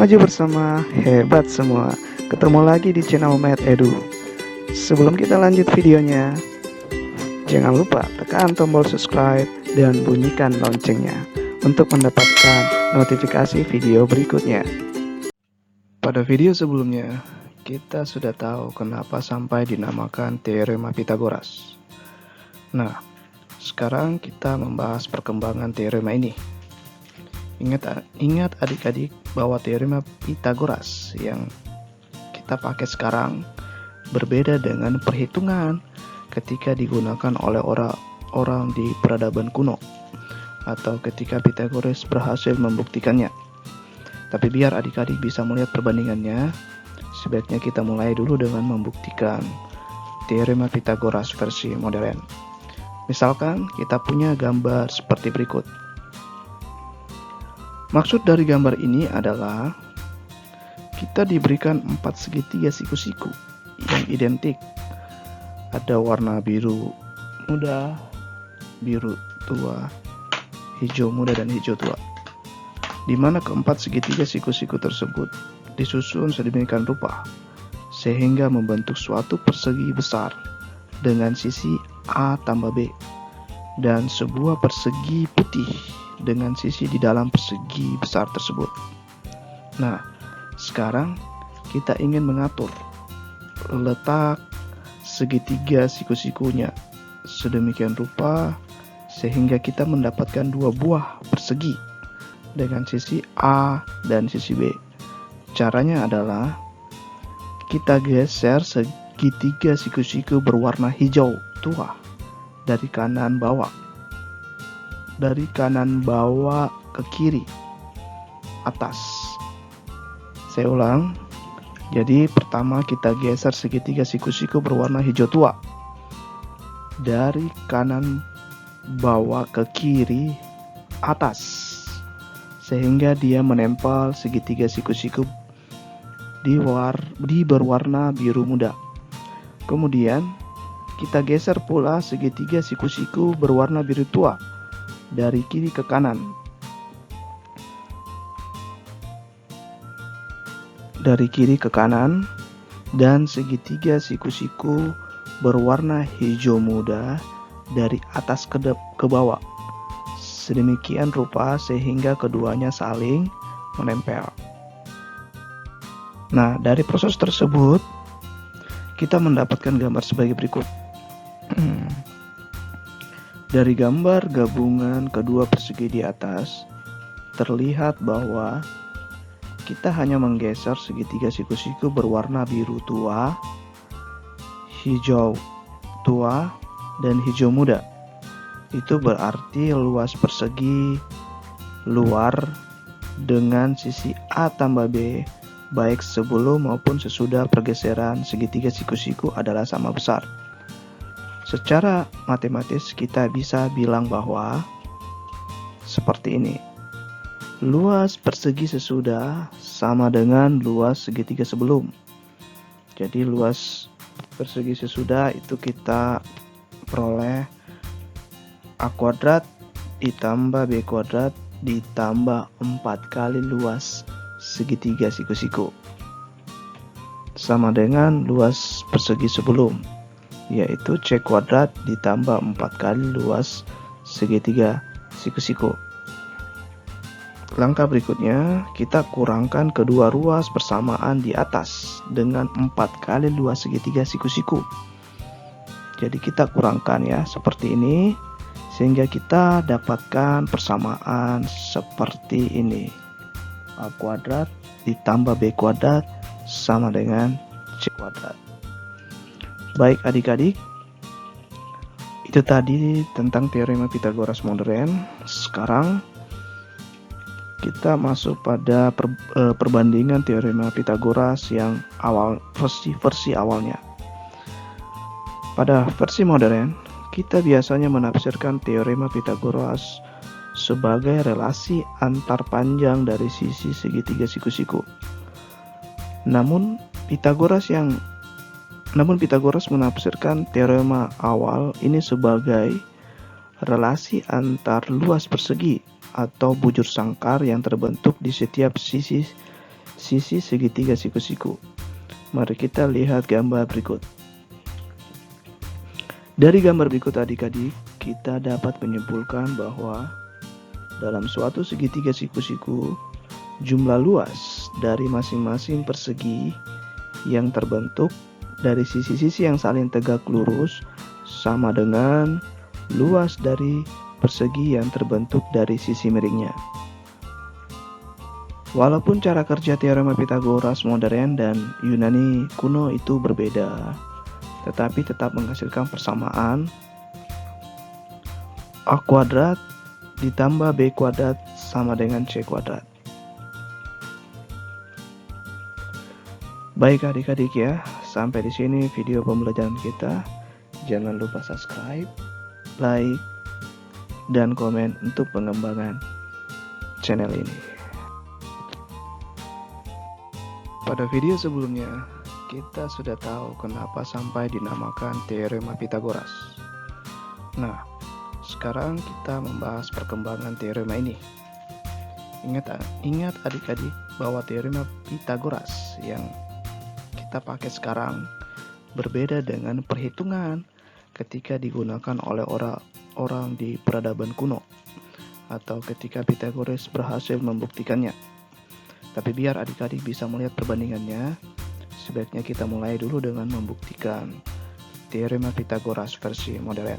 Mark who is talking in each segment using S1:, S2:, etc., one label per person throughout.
S1: Maju bersama, hebat semua. Ketemu lagi di channel Math Edu. Sebelum kita lanjut videonya, jangan lupa tekan tombol subscribe dan bunyikan loncengnya untuk mendapatkan notifikasi video berikutnya. Pada video sebelumnya, kita sudah tahu kenapa sampai dinamakan teorema Pythagoras. Nah, sekarang kita membahas perkembangan teorema ini. Ingat adik-adik bahwa teorema Pythagoras yang kita pakai sekarang berbeda dengan perhitungan ketika digunakan oleh orang di peradaban kuno atau ketika Pythagoras berhasil membuktikannya. Tapi biar adik-adik bisa melihat perbandingannya, sebaiknya kita mulai dulu dengan membuktikan teorema Pythagoras versi modern. Misalkan kita punya gambar seperti berikut. Maksud dari gambar ini adalah kita diberikan 4 segitiga siku-siku yang identik. Ada warna biru muda, biru tua, hijau muda, dan hijau tua. Di mana keempat segitiga siku-siku tersebut disusun sedemikian rupa sehingga membentuk suatu persegi besar dengan sisi A tambah B dan sebuah persegi putih dengan sisi di dalam persegi besar tersebut. Nah, sekarang kita ingin mengatur letak segitiga siku-sikunya sedemikian rupa sehingga kita mendapatkan dua buah persegi dengan sisi A dan sisi B. Caranya adalah kita geser segitiga siku-siku berwarna hijau tua dari kanan bawah ke kiri atas. Saya ulang. Jadi pertama kita geser segitiga siku-siku berwarna hijau tua dari kanan bawah ke kiri atas sehingga dia menempel segitiga siku-siku di berwarna biru muda. Kemudian kita geser pula segitiga siku-siku berwarna biru tua dari kiri ke kanan. Dan segitiga siku-siku berwarna hijau muda dari atas ke bawah. Sedemikian rupa sehingga keduanya saling menempel. Nah, dari proses tersebut kita mendapatkan gambar sebagai berikut. Dari gambar gabungan kedua persegi di atas, terlihat bahwa kita hanya menggeser segitiga siku-siku berwarna biru tua, hijau tua, dan hijau muda. Itu berarti luas persegi luar dengan sisi A tambah B baik sebelum maupun sesudah pergeseran segitiga siku-siku adalah sama besar. Secara matematis kita bisa bilang bahwa seperti ini. Luas persegi sesudah sama dengan luas segitiga sebelum. Jadi luas persegi sesudah itu kita peroleh A kuadrat ditambah B kuadrat ditambah 4 kali luas segitiga siku-siku sama dengan luas persegi sebelum, yaitu C kuadrat ditambah 4 kali luas segitiga siku-siku. Langkah berikutnya, kita kurangkan kedua ruas persamaan di atas dengan 4 kali luas segitiga siku-siku. Jadi kita kurangkan ya seperti ini sehingga kita dapatkan persamaan seperti ini. A kuadrat ditambah B kuadrat sama dengan C kuadrat. Baik adik-adik, itu tadi tentang teorema Pythagoras modern. Sekarang kita masuk pada perbandingan teorema Pythagoras yang versi awalnya. Pada versi modern, kita biasanya menafsirkan teorema Pythagoras sebagai relasi antar panjang dari sisi segitiga siku-siku. Namun Pythagoras menafsirkan teorema awal ini sebagai relasi antar luas persegi atau bujur sangkar yang terbentuk di setiap sisi sisi segitiga siku-siku. Mari kita lihat gambar berikut. Dari gambar berikut adik-adik, kita dapat menyimpulkan bahwa dalam suatu segitiga siku-siku, jumlah luas dari masing-masing persegi yang terbentuk dari sisi-sisi yang saling tegak lurus sama dengan luas dari persegi yang terbentuk dari sisi miringnya. Walaupun cara kerja teorema Pitagoras modern dan Yunani kuno itu berbeda, tetapi tetap menghasilkan persamaan A kuadrat ditambah B kuadrat sama dengan C kuadrat. Baik adik-adik ya, sampai di sini video pembelajaran kita. Jangan lupa subscribe, like, dan komen untuk pengembangan channel ini. Pada video sebelumnya, kita sudah tahu kenapa sampai dinamakan teorema Pitagoras. Nah, sekarang kita membahas perkembangan teorema ini. Ingat adik-adik bahwa teorema Pitagoras yang kita pakai sekarang berbeda dengan perhitungan ketika digunakan oleh orang di peradaban kuno atau ketika Pitagoras berhasil membuktikannya. Tapi biar adik-adik bisa melihat perbandingannya, sebaiknya kita mulai dulu dengan membuktikan teorema Pitagoras versi modern.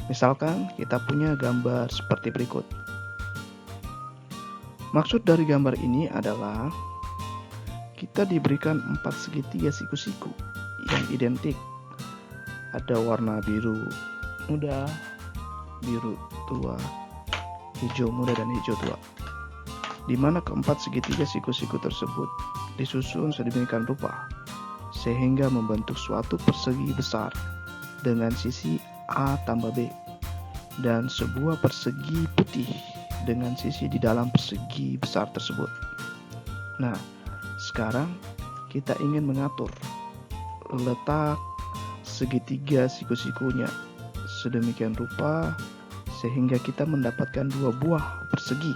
S1: Misalkan kita punya gambar seperti berikut. Maksud dari gambar ini adalah kita diberikan 4 segitiga siku-siku yang identik. Ada warna biru muda, biru tua, hijau muda, dan hijau tua. Di mana keempat segitiga siku-siku tersebut disusun sedemikian rupa sehingga membentuk suatu persegi besar dengan sisi A tambah B dan sebuah persegi putih dengan sisi di dalam persegi besar tersebut. Nah, sekarang kita ingin mengatur letak segitiga siku-sikunya sedemikian rupa sehingga kita mendapatkan dua buah persegi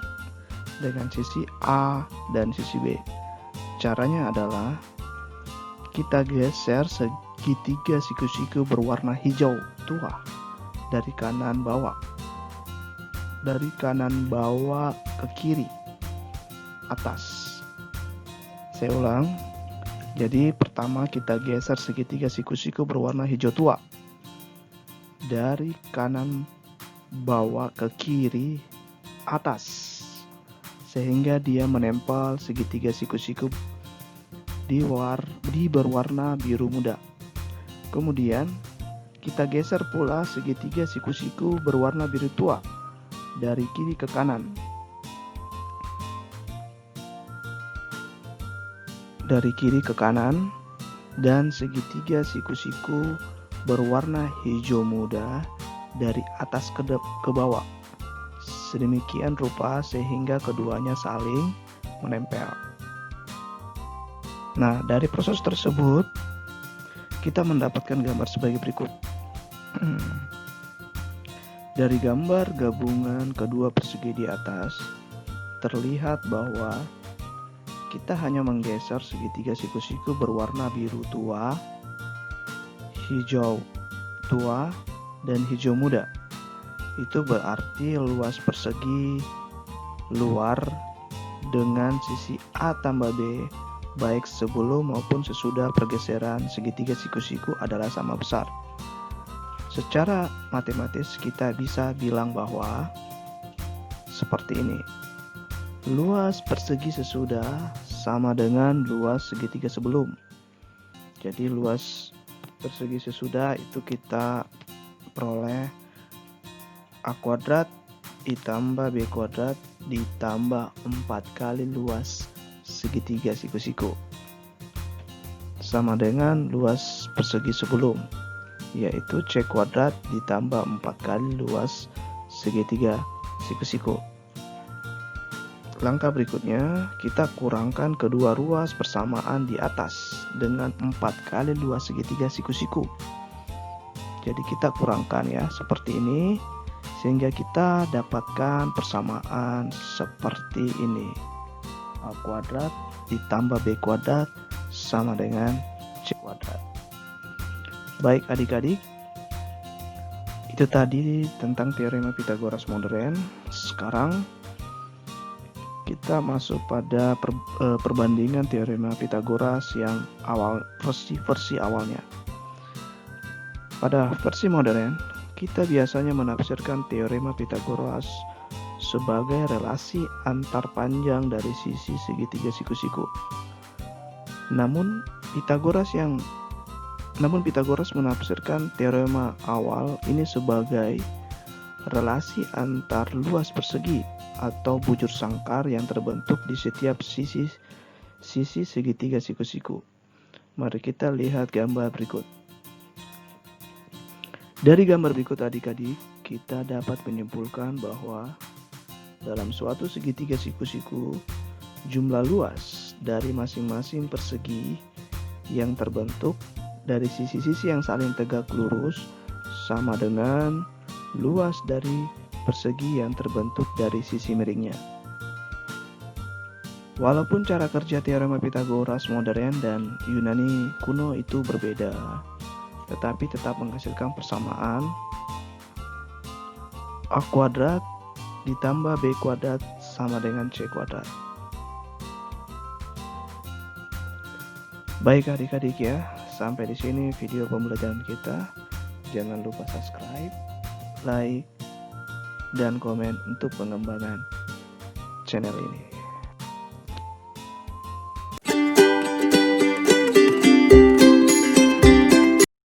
S1: dengan sisi A dan sisi B. Caranya adalah kita geser segitiga siku-siku berwarna hijau tua dari kanan bawah ke kiri atas. Saya ulang. Jadi pertama kita geser segitiga siku-siku berwarna hijau tua dari kanan bawah ke kiri atas sehingga dia menempel segitiga siku-siku di berwarna biru muda. Kemudian kita geser pula segitiga siku-siku berwarna biru tua dari kiri ke kanan. Dari kiri ke kanan, dan segitiga siku-siku berwarna hijau muda dari atas ke bawah. Sedemikian rupa sehingga keduanya saling menempel. Nah, dari proses tersebut kita mendapatkan gambar sebagai berikut. Dari gambar gabungan kedua persegi di atas, terlihat bahwa kita hanya menggeser segitiga siku-siku berwarna biru tua, hijau tua, dan hijau muda. Itu berarti luas persegi luar dengan sisi A tambah B baik sebelum maupun sesudah pergeseran segitiga siku-siku adalah sama besar. Secara matematis kita bisa bilang bahwa seperti ini. Luas persegi sesudah sama dengan luas segitiga sebelum. Jadi luas persegi sesudah itu kita peroleh A kuadrat ditambah B kuadrat ditambah 4 kali luas segitiga siku-siku sama dengan luas persegi sebelum, yaitu C kuadrat ditambah 4 kali luas segitiga siku-siku. Langkah berikutnya, kita kurangkan kedua ruas persamaan di atas dengan 4 kali luas segitiga siku-siku. Jadi kita kurangkan ya seperti ini sehingga kita dapatkan persamaan seperti ini. A kuadrat ditambah B kuadrat sama dengan C kuadrat. Baik adik-adik, itu tadi tentang teorema Pythagoras modern. Sekarang kita masuk pada perbandingan teorema Pythagoras yang versi awalnya. Pada versi modern, kita biasanya menafsirkan teorema Pythagoras sebagai relasi antar panjang dari sisi segitiga siku-siku. Namun Pythagoras menafsirkan teorema awal ini sebagai relasi antar luas persegi atau bujur sangkar yang terbentuk di setiap sisi segitiga siku-siku. Mari kita lihat gambar berikut. Dari gambar berikut adik-adik, kita dapat menyimpulkan bahwa dalam suatu segitiga siku-siku, jumlah luas dari masing-masing persegi yang terbentuk dari sisi-sisi yang saling tegak lurus sama dengan luas dari persegi yang terbentuk dari sisi miringnya. Walaupun cara kerja teorema Pythagoras modern dan Yunani kuno itu berbeda, tetapi tetap menghasilkan persamaan A kuadrat ditambah B kuadrat sama dengan C kuadrat. Baik adik-adik ya, sampai di sini video pembelajaran kita. Jangan lupa subscribe, like, dan komen untuk pengembangan channel ini.